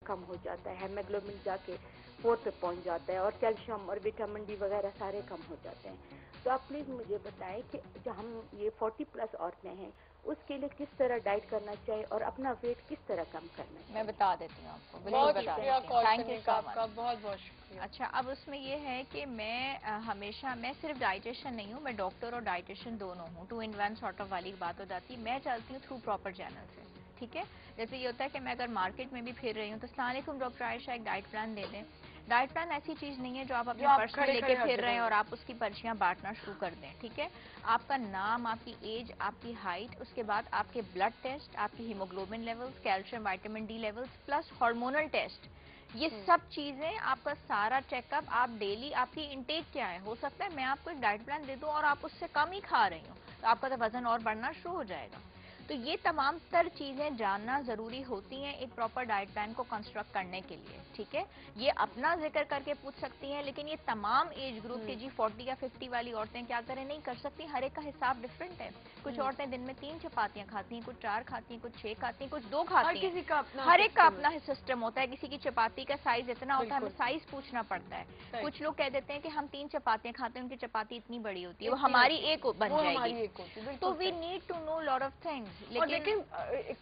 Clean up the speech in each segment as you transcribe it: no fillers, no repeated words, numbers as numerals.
कम हो जाता है, हेमोग्लोबिन जाके 4 पे पहुंच जाता है, और कैल्शियम और विटामिन डी वगैरह सारे कम हो जाते हैं। तो आप प्लीज़ मुझे बताएं कि जो हम ये 40 प्लस औरतें हैं उसके लिए किस तरह डाइट करना चाहिए और अपना वेट किस तरह कम करना चाहिए। मैं बता देती हूँ आपको, बिल्कुल बहुत बता शुक्रिया देती हूँ। कॉल थैंक यू करने सो का मच। आपका, बहुत बहुत शुक्रिया। अच्छा, अब उसमें ये है कि मैं हमेशा, मैं सिर्फ डाइटिशियन नहीं हूँ, मैं डॉक्टर और डाइटिशियन दोनों हूँ। 2 in 1 सॉर्ट ऑफ वाली बात हो जाती है। मैं चलती हूँ थ्रू प्रॉपर चैनल से, ठीक है। जैसे ये होता है कि मैं अगर मार्केट में भी फिर रही हूँ तो अस्सलाम वालेकुम डॉक्टर आयशा, एक डाइट प्लान दे दें। डाइट प्लान ऐसी चीज़ नहीं है जो आप अपने पर्स में लेके फिर रहे हैं और आप उसकी पर्चियाँ बांटना शुरू कर दें, ठीक है। आपका नाम, आपकी एज, आपकी हाइट, उसके बाद आपके ब्लड टेस्ट, आपकी haemoglobin levels, calcium, vitamin D levels, plus hormonal test, ये सब चीजें, आपका सारा चेकअप, आप डेली आपकी इंटेक क्या है। हो सकता है मैं आपको एक डाइट प्लान दे दूं और आप उससे कम ही खा रही हो, तो आपका तो वजन और बढ़ना शुरू हो जाएगा। तो ये तमाम तर चीजें जानना जरूरी होती हैं एक प्रॉपर डाइट प्लान को कंस्ट्रक्ट करने के लिए, ठीक है। ये अपना जिक्र करके पूछ सकती हैं, लेकिन ये तमाम एज ग्रुप के जी 40 या 50 वाली औरतें क्या करें, नहीं कर सकती। हर एक का हिसाब डिफरेंट है। कुछ औरतें दिन में 3 चपातियां खाती हैं, कुछ 4 खाती हैं, कुछ 6 खाती हैं, कुछ 2 खाती हैं। हर एक का अपना सिस्टम होता है। किसी की चपाती का साइज इतना होता है, हमें साइज पूछना पड़ता है। कुछ लोग कह देते हैं कि हम 3 चपातियां खाते हैं, उनकी चपाती इतनी बड़ी होती है, वो हमारी एक बन जाएगी। तो we need to know lot of things. लेकिन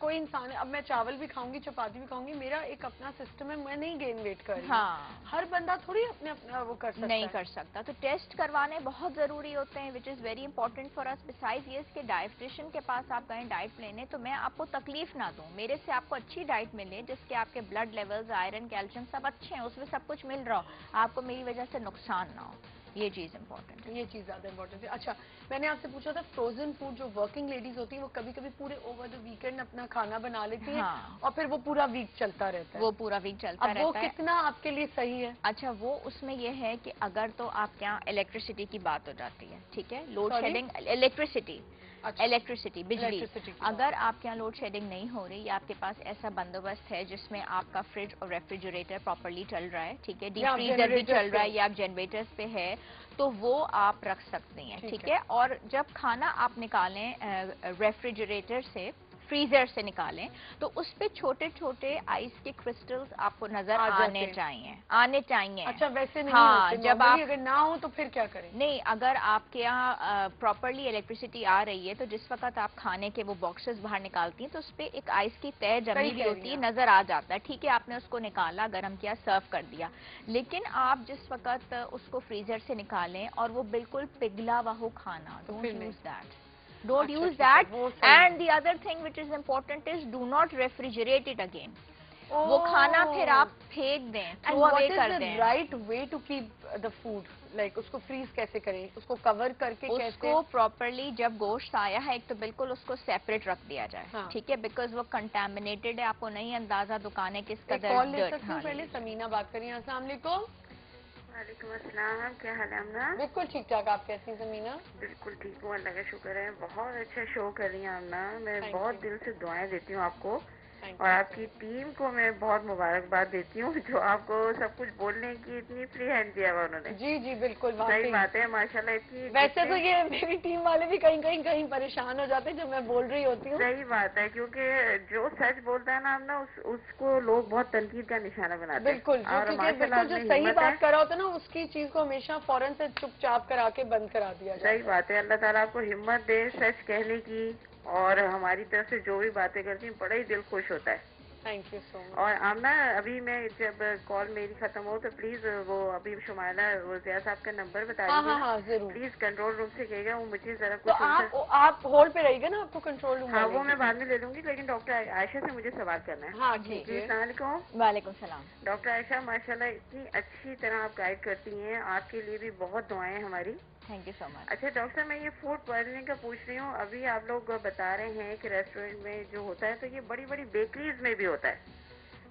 कोई इंसान है, अब मैं चावल भी खाऊंगी, चपाती भी खाऊंगी, मेरा एक अपना सिस्टम है, मैं नहीं गेन वेट कर रही। हाँ, हर बंदा थोड़ी अपने अपना वो कर सकता नहीं कर सकता। तो टेस्ट करवाने बहुत जरूरी होते हैं, which is very important for us. Beside ये कि डाइटिशियन के पास आप गए डाइट लेने, तो मैं आपको तकलीफ ना दूं, मेरे से आपको अच्छी डाइट मिले जिसके आपके ब्लड लेवल्स, आयरन, कैल्शियम सब अच्छे हैं, उसमें सब कुछ मिल रहा हो, आपको मेरी वजह से नुकसान ना हो। ये चीज इंपॉर्टेंट है, ये चीज ज्यादा इंपॉर्टेंट है। अच्छा, मैंने आपसे पूछा था फ्रोजन फूड, जो वर्किंग लेडीज होती हैं वो कभी कभी पूरे ओवर द वीकेंड अपना खाना बना लेती हैं, हाँ, और फिर वो पूरा वीक चलता रहता है। वो पूरा वीक चलता रहता है। वो कितना आपके लिए सही है? अच्छा, वो उसमें ये है कि अगर तो आपके यहाँ इलेक्ट्रिसिटी की बात हो जाती है, ठीक है, लोड शेडिंग, इलेक्ट्रिसिटी, इलेक्ट्रिसिटी, बिजली, अगर आपके यहाँ लोड शेडिंग नहीं हो रही या आपके पास ऐसा बंदोबस्त है जिसमें आपका फ्रिज और रेफ्रिजरेटर प्रॉपर्ली चल रहा है, ठीक है, डीप फ्रीजर भी चल रहा है, या आप जनरेटर्स पे है, तो वो आप रख सकते हैं, ठीक है। और जब खाना आप निकालें रेफ्रिजरेटर से, फ्रीजर से निकालें, तो उस पे छोटे छोटे आइस के क्रिस्टल्स आपको नजर आने चाहिए। अच्छा, वैसे नहीं हाँ, होते जब आप, अगर ना हो तो फिर क्या करें? नहीं, अगर आपके यहाँ प्रॉपरली इलेक्ट्रिसिटी आ रही है, तो जिस वक्त आप खाने के वो बॉक्सेस बाहर निकालती हैं, तो उस पे एक आइस की तय जमी भी होती है, नजर आ जाता है, ठीक है। आपने उसको निकाला, गर्म किया, सर्व कर दिया। लेकिन आप जिस वक्त उसको फ्रीजर से निकालें और वो बिल्कुल पिघला हुआ हो खाना, don't use that, don't use that. And the other thing which is important is do not refrigerate it again. वो खाना फिर आप फेंक दें, थ्रो अवे कर दें। Right way to keep the food, like उसको फ्रीज कैसे करें, उसको कवर करके उसको कैसे? प्रॉपरली जब गोश्त आया है, एक तो बिल्कुल उसको सेपरेट रख दिया जाए, ठीक है, बिकॉज वो कंटेमिनेटेड है, आपको नहीं अंदाजा दुकानें किस कदर। कॉल ले सकती हूँ पहले? समीना बात करिए। अस्सलाम वालेकुम। वालेकुम अस्सलाम, क्या हाल है अमना? बिल्कुल ठीक ठाक, आप कैसी हैं समीना? बिल्कुल ठीक हूँ, अल्लाह का शुक्र है। बहुत अच्छा शो कर रही हैं अमना, मैं बहुत दिल से दुआएं देती हूँ आपको, और आपकी टीम को मैं बहुत मुबारकबाद देती हूँ जो आपको सब कुछ बोलने की इतनी फ्री हैंड दिया हुआ उन्होंने। जी जी बिल्कुल, सही बात है, माशाल्लाह। इतनी वैसे तो ये मेरी टीम वाले भी कहीं परेशान हो जाते हैं जब मैं बोल रही होती हूँ। सही बात है, क्योंकि जो सच बोलता है ना हम ना, उसको लोग बहुत तनकीद का निशाना बनाते हैं। बिल्कुल, बिल्कुल जो सही बात कर रहा होता है ना, उसकी चीज को हमेशा फौरन से चुपचाप करा के बंद करा दिया जाता है। सही बात है, अल्लाह ताला आपको हिम्मत दे सच कहने की, और हमारी तरफ से जो भी बातें करती हैं बड़ा ही दिल खुश होता है। Thank you so much. और आमना, अभी मैं जब कॉल मेरी खत्म हो तो प्लीज वो अभी शुमाइला वो ज़िया साहब का नंबर बता दीजिए। हाँ जरूर, प्लीज कंट्रोल रूम से कहेगा वो मुझे जरा तो कुछ। आप होल्ड पे रहिएगा ना, आपको कंट्रोल रूम। हाँ, वो मैं बाद में ले लूंगी, लेकिन डॉक्टर आयशा से मुझे सवाल करना है। हाँ जी जी। वालेकुम सलाम। डॉक्टर आयशा, माशाल्लाह इतनी अच्छी तरह आप गाइड करती हैं, आपके लिए भी बहुत दुआएं हमारी। Thank you so much. अच्छा डॉक्टर साहब, मैं ये फूड पॉइजनिंग का पूछ रही हूँ। अभी आप लोग बता रहे हैं कि रेस्टोरेंट में जो होता है, तो ये बड़ी बड़ी बेकरीज में भी होता है,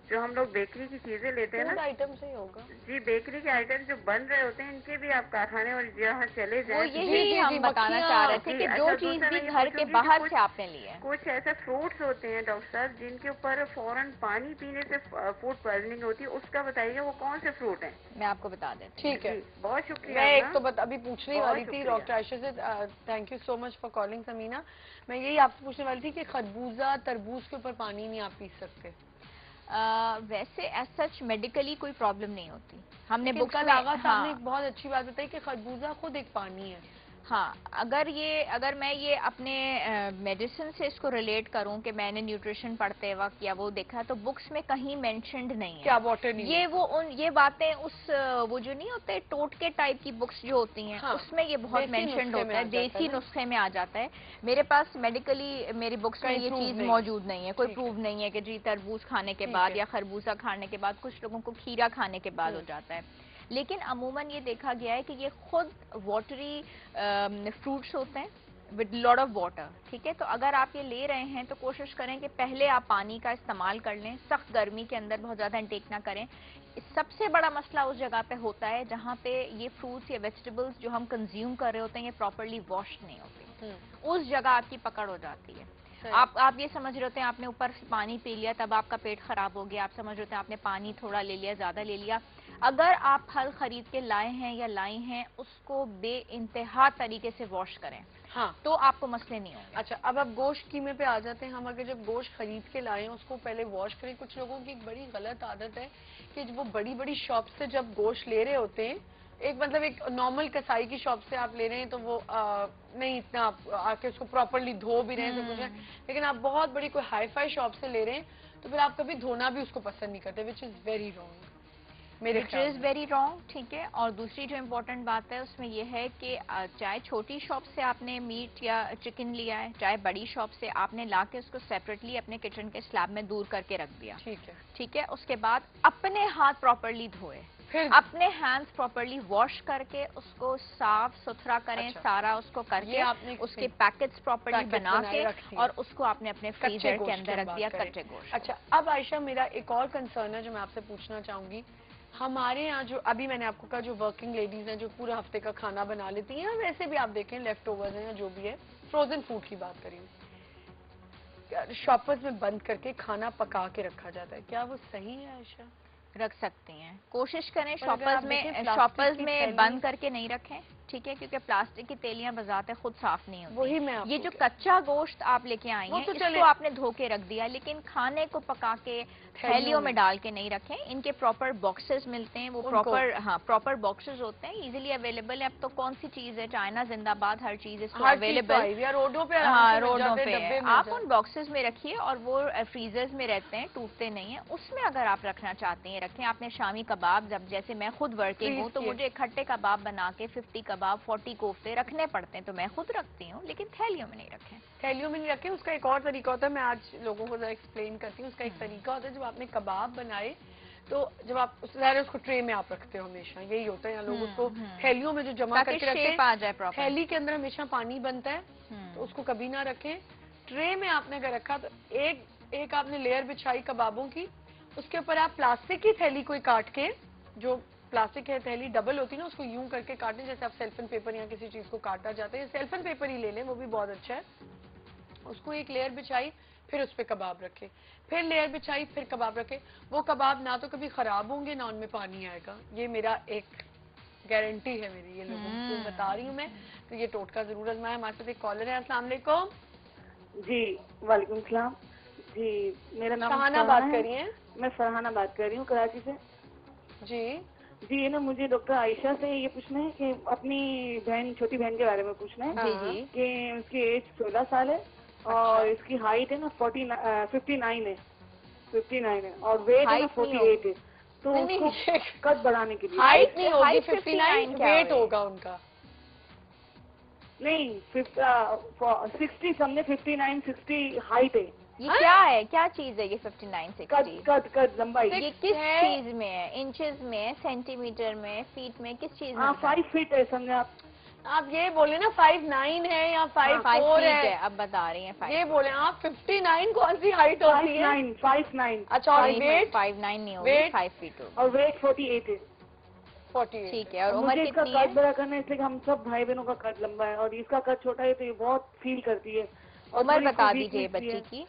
जो हम लोग बेकरी की चीजें लेते हैं ना, आइटम से ही होगा जी, बेकरी के आइटम जो बन रहे होते हैं, इनके भी आप कारखाने और जहाँ चले जाए, यही हम बताना चाह रहे थे कि जो चीज भी घर के बाहर से आपने लिए, कुछ ऐसे फ्रूट्स होते हैं डॉक्टर साहब जिनके ऊपर फौरन पानी पीने से फूड पॉइजनिंग होती है, उसका बताइएगा वो कौन से फ्रूट हैं? मैं आपको बता देती हूँ। ठीक है, बहुत शुक्रिया। मैं एक तो अभी पूछने वाली थी डॉक्टर आयशा से, thank you so much for calling Sameena. मैं यही आपसे पूछने वाली थी कि खरबूजा तरबूज के ऊपर पानी नहीं आप पी सकते? वैसे एज सच मेडिकली कोई प्रॉब्लम नहीं होती। हमने बुक्स कल में आगा साहब ने हाँ, एक बहुत अच्छी बात बताई कि खरबूजा खुद एक पानी है। हाँ, अगर मैं ये अपने मेडिसिन से इसको रिलेट करूं कि मैंने न्यूट्रिशन पढ़ते वक्त या वो देखा, तो बुक्स में कहीं मेंशन्ड नहीं है क्या वाटर नहीं ये वो ये बातें उस वो जो नहीं होते टोटके टाइप की बुक्स जो होती हैं, हाँ, उसमें ये बहुत मेंशन्ड होता है, देसी नुस्खे में आ जाता है। मेरे पास मेडिकली मेरी बुक्स में ये चीज मौजूद नहीं है, कोई प्रूव नहीं है कि जी तरबूज खाने के बाद या खरबूजा खाने के बाद, कुछ लोगों को खीरा खाने के बाद हो जाता है, लेकिन अमूमन ये देखा गया है कि ये खुद वाटरी फ्रूट्स होते हैं विद लॉट ऑफ वाटर। ठीक है, तो अगर आप ये ले रहे हैं तो कोशिश करें कि पहले आप पानी का इस्तेमाल कर लें, सख्त गर्मी के अंदर बहुत ज़्यादा इंटेक ना करें। सबसे बड़ा मसला उस जगह पे होता है जहाँ पे ये फ्रूट्स या वेजिटेबल्स जो हम कंज्यूम कर रहे होते हैं ये प्रॉपरली वॉश्ड नहीं होती, उस जगह आपकी पकड़ हो जाती है। आप ये समझ रहे होते हैं आपने ऊपर से पानी पी लिया तब आपका पेट खराब हो गया, आप समझ रहे होते हैं आपने पानी थोड़ा ले लिया, ज्यादा ले लिया। अगर आप फल खरीद के लाए हैं या लाई हैं, उसको बेइंतहा तरीके से वॉश करें, हाँ, तो आपको मसले नहीं होंगे। अच्छा, अब आप गोश्त कीमे पे आ जाते हैं। हम अगर जब गोश्त खरीद के लाएं उसको पहले वॉश करें। कुछ लोगों की एक बड़ी गलत आदत है कि वो बड़ी बड़ी शॉप से जब गोश्त ले रहे होते हैं, एक नॉर्मल कसाई की शॉप से आप ले रहे हैं तो वो नहीं इतना आप आके उसको प्रॉपरली धो भी रहे हैं सब कुछ है, लेकिन आप बहुत बड़ी कोई हाई फाई शॉप से ले रहे हैं तो फिर आप कभी धोना भी उसको पसंद नहीं करते, विच इज वेरी रॉन्ग, मेरे विच इज वेरी रॉन्ग। ठीक है, और दूसरी जो इम्पोर्टेंट बात है उसमें यह है कि चाहे छोटी शॉप से आपने मीट या चिकन लिया है, चाहे बड़ी शॉप से, आपने ला के उसको सेपरेटली अपने किचन के स्लैब में दूर करके रख दिया। ठीक है, उसके बाद अपने हाथ प्रॉपरली धोए, फिर अपने हैंड्स प्रॉपरली वॉश करके उसको साफ सुथरा करें। अच्छा, सारा उसको करके उसके पैकेट्स प्रॉपरली बना के और उसको आपने अपने फ्रीजर के अंदर रख दिया, कच्चे गोश्त। अच्छा, अब आयशा मेरा एक और कंसर्न है जो मैं आपसे पूछना चाहूंगी। हमारे यहाँ जो अभी मैंने आपको कहा जो वर्किंग लेडीज हैं जो पूरा हफ्ते का खाना बना लेती हैं, वैसे भी आप देखें लेफ्ट ओवर्स हैं या जो भी है, फ्रोजन फूड की बात करें, शॉपर्स में बंद करके खाना पका के रखा जाता है, क्या वो सही है आयशा? रख सकती हैं, कोशिश करें शॉपर्स में बंद करके नहीं रखें। ठीक है, क्योंकि प्लास्टिक की थैलियां बजाते खुद साफ नहीं होती। वही मैं ये जो कच्चा गोश्त आप लेके आई हैं, तो इसको आपने धो के रख दिया, लेकिन खाने को पका के थैलियों में डाल के नहीं रखें। इनके प्रॉपर बॉक्सेस मिलते हैं, वो प्रॉपर बॉक्सेस होते हैं, इजीली अवेलेबल है। अब तो कौन सी चीज है, चाइना जिंदाबाद, हर चीज इसको अवेलेबल, रोडों पे, हाँ रोडों पे आप उन बॉक्सेस में रखिए और वो फ्रीजर्स में रहते हैं, टूटते नहीं है। उसमें अगर आप रखना चाहते हैं रखें। आपने शामी कबाब, जब जैसे मैं खुद वर्किंग हूँ तो मुझे इकट्ठे कबाब बना के 50 कबाब 40 कोफ्ते रखने पड़ते हैं, तो मैं खुद रखती हूँ, लेकिन थैलियों में नहीं रखें। थैलियों में नहीं रखें। उसका एक और तरीका होता है, मैं आज लोगों को एक्सप्लेन करती हूँ। उसका एक तरीका होता है, जब आपने कबाब बनाए तो जब आप उसको ट्रे में आप रखते हो, हमेशा यही होता है, लोग उसको थैलियों में जो जमा करके रखते हैं, थैली के अंदर हमेशा पानी बनता है, तो उसको कभी ना रखें। ट्रे में आपने अगर रखा तो एक आपने लेयर बिछाई कबाबों की, उसके ऊपर आप प्लास्टिक की थैली कोई काट के, जो प्लास्टिक है थैली डबल होती है ना, उसको यूं करके काटें जैसे आप सेल्फन पेपर या किसी चीज को काटा जाता है, सेल्फन पेपर ही ले लें, वो भी बहुत अच्छा है। उसको एक लेयर बिछाई, फिर उस पर कबाब रखे, फिर लेयर बिछाई, फिर कबाब रखे। वो कबाब ना तो कभी खराब होंगे ना उनमें पानी आएगा, ये मेरा एक गारंटी है मेरी, ये लोगों को बता रही हूँ मैं। तो ये टोटका जरूर आजमाएं। हमारे साथ एक कॉलर है। अस्सलाम वालेकुम। जी वालेकुम सलाम जी, मेरा नाम फरहाना बात कर रही हैं? मैं फरहाना बात कर रही हूँ कराची से। जी ये ना मुझे डॉक्टर आयशा से ये पूछना है कि अपनी बहन, छोटी बहन के बारे में पूछना है कि उसकी एज 16 साल है और इसकी हाइट है ना 59 है और वेट है ना 48 है, तो उसको कद बढ़ाने के लिए हाइट नहीं होगी 59, वेट होगा उनका नहीं 60 समझे, 59 60 हाइट है। ये क्या है, क्या चीज है ये 59 60? कद लंबाई। ये किस चीज में है, इंचेस में है, सेंटीमीटर में, फीट में, किस चीज में? 5 फीट है समझे आप ये बोले ना 59 है या 54 है, अब बता रही हैं 5। ये बोले आप 59 कौन सी हाइट होती है? 59। अच्छा, और वेट 59 नहीं होगी, 5 फीट और वेट 48 है। 48 ठीक है। और उम्र मुझे इसका कितनी है? कद बड़ा करना है, इसलिए हम सब भाई बहनों का कद लंबा है और इसका कद छोटा है तो ये बहुत फील करती है। उम्र बता दीजिए बच्ची की।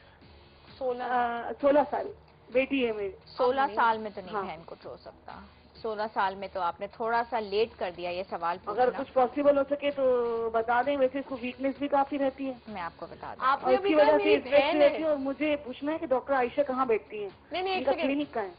16 साल बेटी है मेरी। 16 साल में तो नहीं बहन कुछ हो सकता। 16 साल में तो आपने थोड़ा सा लेट कर दिया ये सवाल पूछना। अगर कुछ पॉसिबल हो सके तो बता दें। वैसे इसको वीकनेस भी काफी रहती है, मैं आपको बता दूं। आपने उसकी वजह से रहती है। और मुझे पूछना है कि डॉक्टर आयशा कहाँ बैठती है? नहीं, क्लिनिक का है।